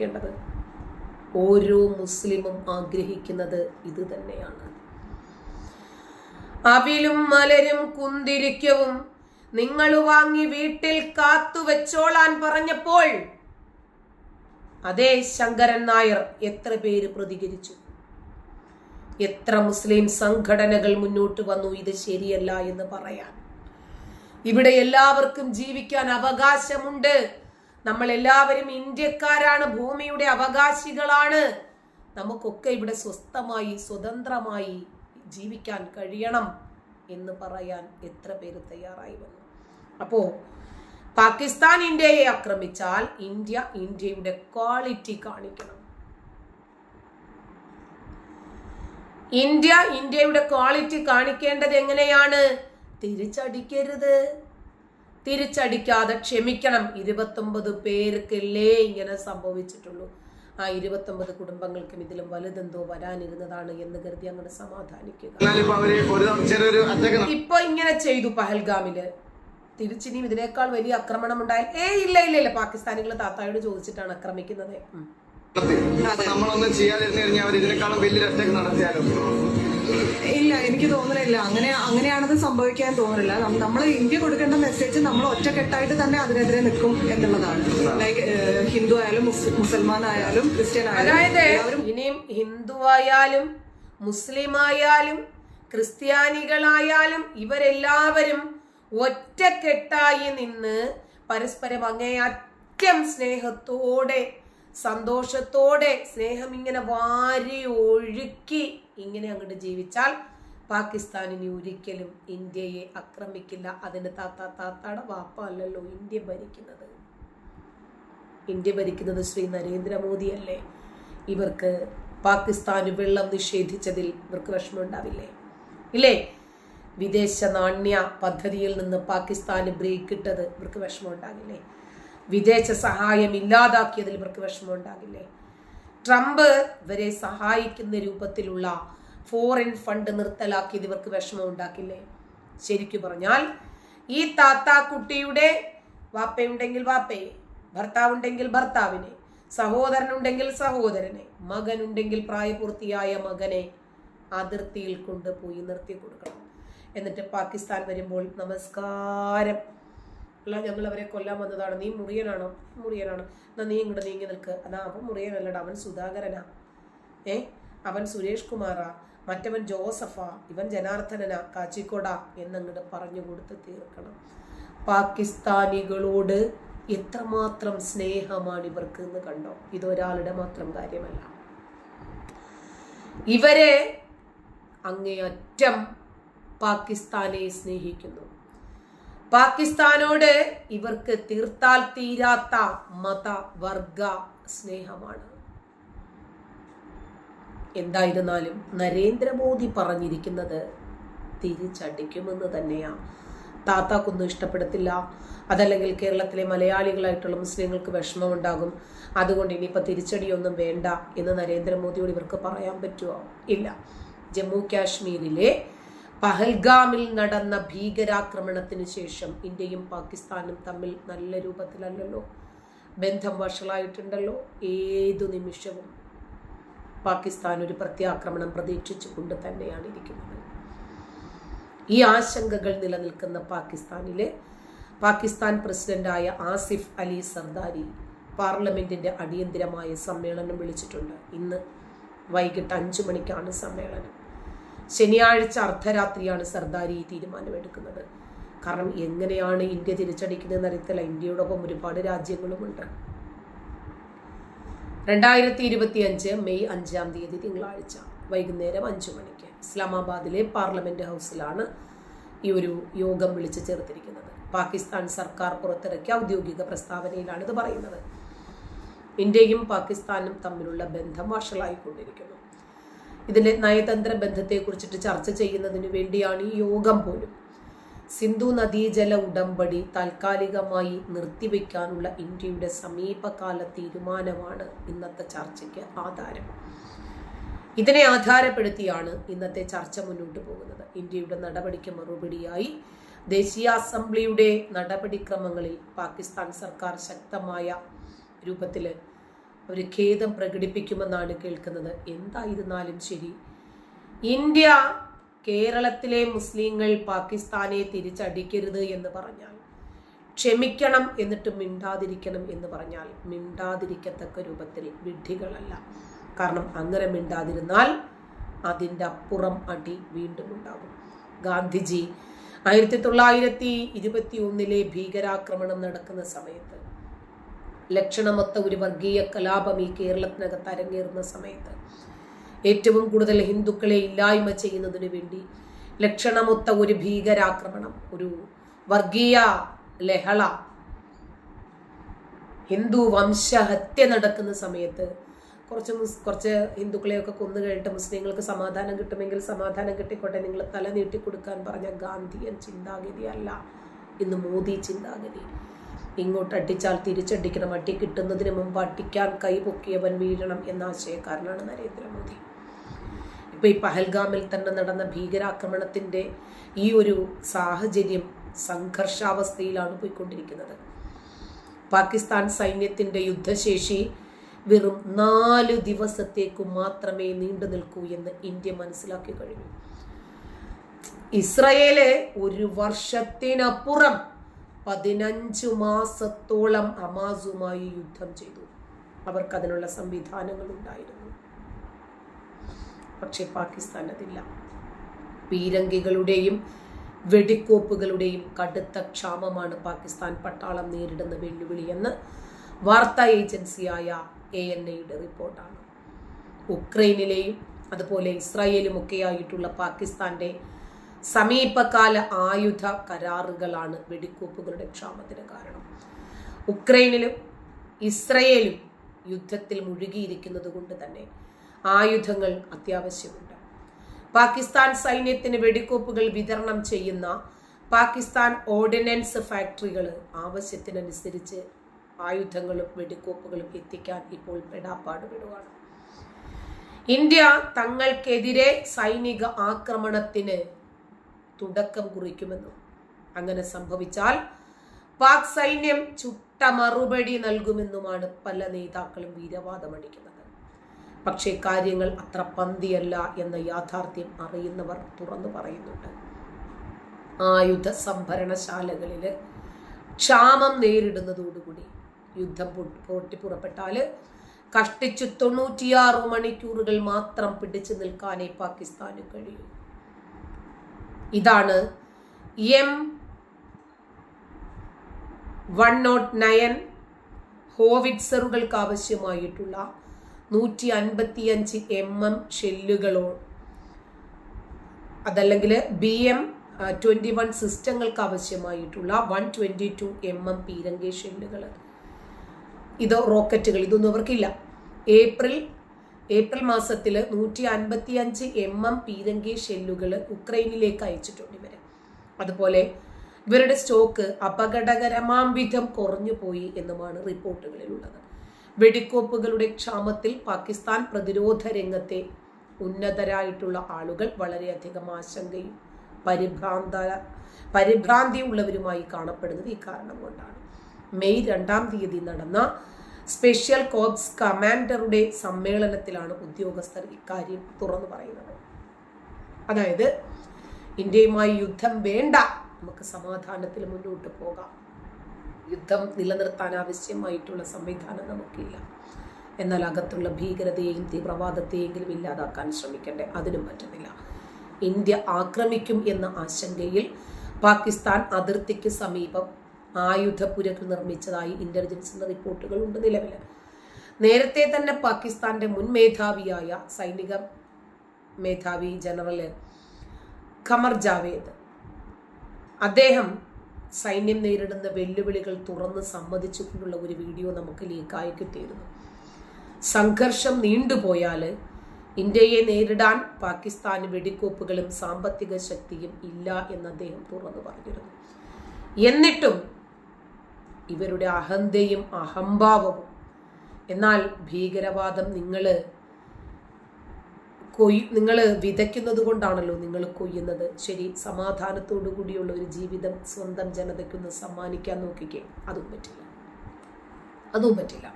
േണ്ടത് ഓരോ മുസ്ലിമും ആഗ്രഹിക്കുന്നത് ഇത് തന്നെയാണ്. അവിലും മലരും കുന്തിരിക്കവും നിങ്ങൾ വാങ്ങി വീട്ടിൽ കാത്തുവെച്ചോളാൻ പറഞ്ഞപ്പോൾ അതേ ശങ്കരൻ നായർ എത്ര പേര് പ്രതികരിച്ചു? എത്ര മുസ്ലിം സംഘടനകൾ മുന്നോട്ട് വന്നു ഇത് ശരിയല്ല എന്ന് പറയാൻ? ഇവിടെ എല്ലാവർക്കും ജീവിക്കാൻ അവകാശമുണ്ട്. നമ്മൾ എല്ലാവരും ഇന്ത്യക്കാരാണ്, ഭൂമിയുടെ അവകാശികളാണ്. നമുക്കൊക്കെ ഇവിടെ സ്വസ്ഥമായി സ്വതന്ത്രമായി ജീവിക്കാൻ കഴിയണം എന്ന് പറയാൻ എത്ര പേര് തയ്യാറായി വന്നു? അപ്പോ പാകിസ്ഥാൻ ഇന്ത്യയെ ആക്രമിച്ചാൽ ഇന്ത്യയുടെ ക്വാളിറ്റി കാണിക്കണം. ഇന്ത്യയുടെ ക്വാളിറ്റി കാണിക്കേണ്ടത് എങ്ങനെയാണ്? തിരിച്ചടിക്കരുത്, തിരിച്ചടിക്കാതെ ക്ഷമിക്കണം. 29 പേർക്കല്ലേ ഇങ്ങനെ സംഭവിച്ചിട്ടുള്ളൂ. ആ 29 കുടുംബങ്ങൾക്കും ഇതിലും വലുതെന്തോ വരാനിരുന്നതാണ് എന്ന് കരുതി അങ്ങനെ സമാധാനിക്കുക. ഇപ്പൊ ഇങ്ങനെ ചെയ്തു പഹൽഗാമില്, തിരിച്ചിനിയും ഇതിനേക്കാൾ വലിയ ആക്രമണം ഉണ്ടായാൽ ഇല്ല പാകിസ്ഥാനികൾ താത്തായോട് ചോദിച്ചിട്ടാണ് ആക്രമിക്കുന്നത്. നമ്മളൊന്നും ചെയ്യാതിരുന്നു കഴിഞ്ഞാൽ അവർ ഇതിനേക്കാളും വലിയൊരു അറ്റാക്ക് നടത്തിയാലോ? ഇല്ല, എനിക്ക് തോന്നുന്നില്ല. അങ്ങനെയാണത് സംഭവിക്കാൻ തോന്നുന്നില്ല. നമ്മൾ ഇന്ത്യ കൊടുക്കേണ്ട മെസ്സേജ് നമ്മൾ ഒറ്റക്കെട്ടായിട്ട് തന്നെ അതിനെതിരെ നിൽക്കും എന്നുള്ളതാണ്. ലൈക്ക് ഹിന്ദു ആയാലും മുസൽമാൻ ആയാലും ക്രിസ്ത്യൻ ആയാലും, അതായത് ഇനിയും ഹിന്ദു ആയാലും മുസ്ലിം ആയാലും ക്രിസ്ത്യാനികളായാലും ഇവരെല്ലാവരും ഒറ്റക്കെട്ടായി നിന്ന് പരസ്പരം അങ്ങേയറ്റം സ്നേഹത്തോടെ സന്തോഷത്തോടെ സ്നേഹം ഇങ്ങനെ വാരി ഒഴുക്കി ഇങ്ങനെ അങ്ങോട്ട് ജീവിച്ചാൽ പാകിസ്ഥാനിന് ഒരിക്കലും ഇന്ത്യയെ ആക്രമിക്കില്ല. അതിന് താത്താടെ വാപ്പ അല്ലല്ലോ ഇന്ത്യ ഭരിക്കുന്നത്. ഇന്ത്യ ഭരിക്കുന്നത് ശ്രീ നരേന്ദ്രമോദി അല്ലേ. ഇവർക്ക് പാകിസ്ഥാന് വെള്ളം നിഷേധിച്ചതിൽ ഇവർക്ക് വിഷമം ഉണ്ടാവില്ലേ? ഇല്ലേ? വിദേശ നാണ്യ പദ്ധതിയിൽ നിന്ന് പാകിസ്ഥാന് ബ്രേക്ക് ഇട്ടത് ഇവർക്ക് വിഷമം ഉണ്ടാകില്ലേ? വിദേശ സഹായം ഇല്ലാതാക്കിയതിൽ ഇവർക്ക് വിഷമം ഉണ്ടാകില്ലേ? ട്രംപ് ഇവരെ സഹായിക്കുന്ന രൂപത്തിലുള്ള ഫോറിൻ ഫണ്ട് നിർത്തലാക്കിയത് ഇവർക്ക് വിഷമം ഉണ്ടാക്കില്ലേ? ശരിക്കു പറഞ്ഞാൽ ഈ കുട്ടിയുടെ വാപ്പയുണ്ടെങ്കിൽ വാപ്പയെ, ഭർത്താവുണ്ടെങ്കിൽ ഭർത്താവിനെ, സഹോദരനുണ്ടെങ്കിൽ സഹോദരനെ, മകനുണ്ടെങ്കിൽ പ്രായപൂർത്തിയായ മകനെ അതിർത്തിയിൽ കൊണ്ടുപോയി നിർത്തി കൊടുക്കണം. എന്നിട്ട് പാകിസ്ഥാൻ വരുമ്പോൾ നമസ്കാരം, അല്ല ഞങ്ങൾ അവരെ കൊല്ലാൻ വന്നതാണ്, നീ മുറിയനാണോ? മുറിയനാണ്, എന്നാ നീ ഇങ്ങോട്ട് നീങ്ങി നിൽക്ക്. അതാ അവൻ മുറിയനല്ലടാ, അവൻ സുധാകരനാ, അവൻ സുരേഷ് കുമാറാ, മറ്റവൻ ജോസഫാ, ഇവൻ ജനാർദ്ദനനാ, കാച്ചിക്കോടാ എന്നങ്ങോട്ട് പറഞ്ഞു കൊടുത്ത് തീർക്കണം. പാകിസ്ഥാനികളോട് എത്രമാത്രം സ്നേഹമാണ് ഇവർക്ക് എന്ന് കണ്ടോ? ഇതൊരാളുടെ മാത്രം കാര്യമല്ല. ഇവരെ അങ്ങേയറ്റം പാകിസ്ഥാനെ സ്നേഹിക്കുന്നു. പാകിസ്ഥാനോട് ഇവർക്ക് തീർത്താൽ തീരാത്ത മത വർഗ സ്നേഹമാണ്. എന്തായിരുന്നാലും നരേന്ദ്രമോദി പറഞ്ഞിരിക്കുന്നത് തിരിച്ചടിക്കുമെന്ന് തന്നെയാ. താത്താക്കൊന്നും ഇഷ്ടപ്പെടത്തില്ല, അതല്ലെങ്കിൽ കേരളത്തിലെ മലയാളികളായിട്ടുള്ള മുസ്ലിങ്ങൾക്ക് വിഷമമുണ്ടാകും, അതുകൊണ്ട് ഇനിയിപ്പോൾ തിരിച്ചടിയൊന്നും വേണ്ട എന്ന് നരേന്ദ്രമോദിയോട് ഇവർക്ക് പറയാൻ പറ്റുമോ? ഇല്ല. ജമ്മു കാശ്മീരിലെ പഹൽഗാമിൽ നടന്ന ഭീകരാക്രമണത്തിന് ശേഷം ഇന്ത്യയും പാകിസ്ഥാനും തമ്മിൽ നല്ല രൂപത്തിലല്ലല്ലോ, ബന്ധം വഷളായിട്ടുണ്ടല്ലോ. ഏതു നിമിഷവും പാകിസ്ഥാൻ ഒരു പ്രത്യാക്രമണം പ്രതീക്ഷിച്ചുകൊണ്ട് തന്നെയാണ് ഇരിക്കുന്നത്. ഈ ആശങ്കകൾ നിലനിൽക്കുന്ന പാകിസ്ഥാൻ പ്രസിഡന്റായ ആസിഫ് അലി സർദാരി പാർലമെന്റിന്റെ അടിയന്തരമായ സമ്മേളനം വിളിച്ചിട്ടുണ്ട്. ഇന്ന് വൈകിട്ട് 5 മണിക്കാണ് സമ്മേളനം. ശനിയാഴ്ച അർദ്ധരാത്രിയാണ് സർദാരി ഈ തീരുമാനമെടുക്കുന്നത്. കാരണം എങ്ങനെയാണ് ഇന്ത്യ തിരിച്ചടിക്കുന്നതെന്ന് അറിയത്തില്ല. ഇന്ത്യയോടൊപ്പം ഒരുപാട് രാജ്യങ്ങളുമുണ്ട്. 2025 മെയ് 5-ാം തീയതി തിങ്കളാഴ്ച വൈകുന്നേരം 5 മണിക്ക് ഇസ്ലാമാബാദിലെ പാർലമെന്റ് ഹൗസിലാണ് ഈ ഒരു യോഗം വിളിച്ചു ചേർത്തിരിക്കുന്നത്. പാകിസ്ഥാൻ സർക്കാർ പുറത്തിറക്കിയ ഔദ്യോഗിക പ്രസ്താവനയിലാണ് ഇത് പറയുന്നത്. ഇന്ത്യയും പാകിസ്ഥാനും തമ്മിലുള്ള ബന്ധം വഷളായിക്കൊണ്ടിരിക്കുന്നു. ഇതിലെ നയതന്ത്ര ബന്ധത്തെക്കുറിച്ചിട്ട് ചർച്ച ചെയ്യുന്നതിന് വേണ്ടിയാണ് ഈ യോഗം പോലും. സിന്ധു നദീജല ഉടമ്പടി താൽക്കാലികമായി നിർത്തിവെക്കാനുള്ള ഇന്ത്യയുടെ സമീപകാല തീരുമാനമാണ് ഇന്നത്തെ ചർച്ചയ്ക്ക് ആധാരം. ഇതിനെ ആധാരപ്പെടുത്തിയാണ് ഇന്നത്തെ ചർച്ച മുന്നോട്ട് പോകുന്നത്. ഇന്ത്യയുടെ നടപടിക്ക് മറുപടിയായി ദേശീയ അസംബ്ലിയുടെ നടപടിക്രമങ്ങളിൽ പാകിസ്ഥാൻ സർക്കാർ ശക്തമായ രൂപത്തിൽ അവർ ഖേദം പ്രകടിപ്പിക്കുമെന്നാണ് കേൾക്കുന്നത്. എന്തായിരുന്നാലും ശരി, ഇന്ത്യ കേരളത്തിലെ മുസ്ലിങ്ങൾ പാകിസ്ഥാനെ തിരിച്ചടിക്കരുത് എന്ന് പറഞ്ഞാൽ, ക്ഷമിക്കണം എന്നിട്ട് മിണ്ടാതിരിക്കണം എന്ന് പറഞ്ഞാൽ മിണ്ടാതിരിക്കത്തക്ക രൂപത്തിൽ വിഡ്ഢികളല്ല. കാരണം അങ്ങനെ മിണ്ടാതിരുന്നാൽ അതിൻ്റെ അപ്പുറം അടി വീണ്ടും ഉണ്ടാകും. ഗാന്ധിജി 1921 ഭീകരാക്രമണം നടക്കുന്ന സമയത്ത്, ലക്ഷണമൊത്ത ഒരു വർഗീയ കലാപം ഈ കേരളത്തിനകത്ത് അരങ്ങേറുന്ന സമയത്ത്, ഏറ്റവും കൂടുതൽ ഹിന്ദുക്കളെ ഇല്ലായ്മ ചെയ്യുന്നതിന് വേണ്ടി ലക്ഷണമൊത്ത ഒരു ഭീകരാക്രമണം, ഒരു വർഗീയ ലഹള, ഹിന്ദു വംശഹത്യ നടക്കുന്ന സമയത്ത് കുറച്ച് ഹിന്ദുക്കളെയൊക്കെ കൊന്നു കഴിഞ്ഞിട്ട് മുസ്ലിങ്ങൾക്ക് സമാധാനം കിട്ടുമെങ്കിൽ സമാധാനം കിട്ടിക്കോട്ടെ, നിങ്ങൾ തല നീട്ടിക്കൊടുക്കാൻ പറഞ്ഞ ഗാന്ധിയൻ ചിന്താഗതിയല്ല ഇന്ന് മോദി ചിന്താഗതി. ഇങ്ങോട്ട് അടിച്ചാൽ തിരിച്ചടിക്കണം, അടി കിട്ടുന്നതിന് മുമ്പ് അടിക്കാൻ കൈപൊക്കിയവൻ വീഴണം എന്ന ആശയക്കാരനാണ് നരേന്ദ്രമോദി. ഇപ്പൊ ഈ പഹൽഗാമിൽ തന്നെ നടന്ന ഭീകരാക്രമണത്തിന്റെ ഈ ഒരു സാഹചര്യം സംഘർഷാവസ്ഥയിലാണ് പോയിക്കൊണ്ടിരിക്കുന്നത്. പാകിസ്ഥാൻ സൈന്യത്തിന്റെ യുദ്ധശേഷി വെറും 4 ദിവസത്തേക്കു മാത്രമേ നീണ്ടു നിൽക്കൂ എന്ന് ഇന്ത്യ മനസ്സിലാക്കി കഴിഞ്ഞു. ഇസ്രയേല് 1 വർഷത്തിനപ്പുറം 15 മാസത്തോളം ഹമാസുമായി യുദ്ധം ചെയ്തു. അവർക്കതിനുള്ള സംവിധാനങ്ങൾ ഉണ്ടായിരുന്നു. പക്ഷെ പാകിസ്ഥാൻ അതില്ല. പീരങ്കികളുടെയും വെടിക്കോപ്പുകളുടെയും കടുത്ത ക്ഷാമമാണ് പാകിസ്ഥാൻ പട്ടാളം നേരിടുന്ന വെല്ലുവിളിയെന്ന് വാർത്താ ഏജൻസിയായ ANAയുടെ റിപ്പോർട്ടാണ്. ഉക്രൈനിലെയും അതുപോലെ ഇസ്രായേലുമൊക്കെയായിട്ടുള്ള പാകിസ്ഥാന്റെ സമീപകാല ആയുധ കരാറുകളാണ് വെടിക്കോപ്പുകളുടെ ക്ഷാമത്തിന് കാരണം. ഉക്രൈനിലും ഇസ്രായേലും യുദ്ധത്തിൽ മുഴുകിയിരിക്കുന്നത് കൊണ്ട് തന്നെ ആയുധങ്ങൾ അത്യാവശ്യമുണ്ട്. പാകിസ്ഥാൻ സൈന്യത്തിന് വെടിക്കോപ്പുകൾ വിതരണം ചെയ്യുന്ന പാകിസ്ഥാൻ ഓർഡിനൻസ് ഫാക്ടറികൾ ആവശ്യത്തിനനുസരിച്ച് ആയുധങ്ങളും വെടിക്കോപ്പുകളും എത്തിക്കാൻ ഇപ്പോൾ പെടാപ്പാടുപെടുകയാണ്. ഇന്ത്യ തങ്ങൾക്കെതിരെ സൈനിക ആക്രമണത്തിന് തുടക്കം കുറിക്കുമെന്നും അങ്ങനെ സംഭവിച്ചാൽ പാക് സൈന്യം ചുട്ട മറുപടി നൽകുമെന്നുമാണ് പല നേതാക്കളും വീരവാദമടിക്കുന്നത്. പക്ഷേ കാര്യങ്ങൾ അത്ര പന്തിയല്ല എന്ന യാഥാർത്ഥ്യം അറിയുന്നവർ തുറന്നു പറയുന്നുണ്ട്. ആയുധ സംഭരണശാലകളിൽ ക്ഷാമം നേരിടുന്നതോടുകൂടി യുദ്ധം പൊട്ടിപ്പുറപ്പെട്ടാൽ കഷ്ടിച്ചു 96 മണിക്കൂറുകൾ മാത്രം പിടിച്ചു നിൽക്കാനേ പാകിസ്ഥാന് കഴിയൂ. ഇതാണ് M109 ഹോവിറ്റ്സറുകൾക്ക് ആവശ്യമായിട്ടുള്ള 155 mm ഷെല്ലുകളോ അതല്ലെങ്കിൽ BM-21 സിസ്റ്റങ്ങൾക്ക് ആവശ്യമായിട്ടുള്ള 122 mm പീരങ്കി ഷെല്ലുകൾ. ഇതോ റോക്കറ്റുകൾ, ഇതൊന്നും അവർക്കില്ല. ഏപ്രിൽ മാസത്തിൽ 155 mm പീരങ്കി ഷെല്ലുകൾ ഉക്രൈനിലേക്ക് അയച്ചിട്ടുണ്ട് ഇവര്. അതുപോലെ ഇവരുടെ സ്റ്റോക്ക് അപകടകരമാം വിധം കുറഞ്ഞു പോയി എന്നുമാണ് റിപ്പോർട്ടുകളിലുള്ളത്. വെടിക്കോപ്പുകളുടെ ക്ഷാമത്തിൽ പാകിസ്ഥാൻ പ്രതിരോധ രംഗത്തെ ഉന്നതരായിട്ടുള്ള ആളുകൾ വളരെയധികം ആശങ്കയും പരിഭ്രാന്തിയുള്ളവരുമായി കാണപ്പെടുന്നത് ഈ കാരണം കൊണ്ടാണ്. മെയ് 2-ാം തീയതി നടന്ന സ്പെഷ്യൽ കോർപ്സ് കമാൻഡറുടെ സമ്മേളനത്തിലാണ് ഉദ്യോഗസ്ഥർ ഇക്കാര്യം തുറന്നു പറയുന്നത്. അതായത് ഇന്ത്യയുമായി യുദ്ധം വേണ്ട, നമുക്ക് സമാധാനത്തിൽ മുന്നോട്ട് പോകാം, യുദ്ധം നിലനിർത്താൻ ആവശ്യമായിട്ടുള്ള സംവിധാനം നമുക്കില്ല, എന്നാൽ അകത്തുള്ള ഭീകരതയെയും തീവ്രവാദത്തെയെങ്കിലും ഇല്ലാതാക്കാൻ ശ്രമിക്കണ്ടേ, അതിനും പറ്റുന്നില്ല. ഇന്ത്യ ആക്രമിക്കും എന്ന ആശങ്കയിൽ പാകിസ്ഥാൻ അതിർത്തിക്ക് സമീപം ആയുധപ്പുരകൾ നിർമ്മിച്ചതായി ഇന്റലിജൻസിന്റെ റിപ്പോർട്ടുകളുണ്ട് നിലവിൽ. നേരത്തെ തന്നെ പാകിസ്ഥാന്റെ മുൻ മേധാവിയായ സൈനിക മേധാവി ജനറൽ ഖമർ ജാവേദ്, അദ്ദേഹം സൈന്യം നേരിടുന്ന വെല്ലുവിളികൾ തുറന്ന് സമ്മതിച്ചുകൊണ്ടുള്ള ഒരു വീഡിയോ നമുക്ക് ലീക്കായി കിട്ടിയിരുന്നു. സംഘർഷം നീണ്ടുപോയാൽ ഇന്ത്യയെ നേരിടാൻ പാകിസ്ഥാന് വെടിക്കോപ്പുകളും സാമ്പത്തിക ശക്തിയും ഇല്ല എന്ന് അദ്ദേഹം തുറന്നു പറഞ്ഞിരുന്നു. എന്നിട്ടും ഇവരുടെ അഹന്തയും അഹംഭാവവും, എന്നാൽ ഭീകരവാദം നിങ്ങൾ വിതയ്ക്കുന്നത് കൊണ്ടാണല്ലോ നിങ്ങൾ കൊയ്യുന്നത്. ശരി, സമാധാനത്തോടു കൂടിയുള്ള ഒരു ജീവിതം സ്വന്തം ജനതയ്ക്കൊന്ന് സമ്മാനിക്കാൻ നോക്കിക്കേ, അതും പറ്റില്ല.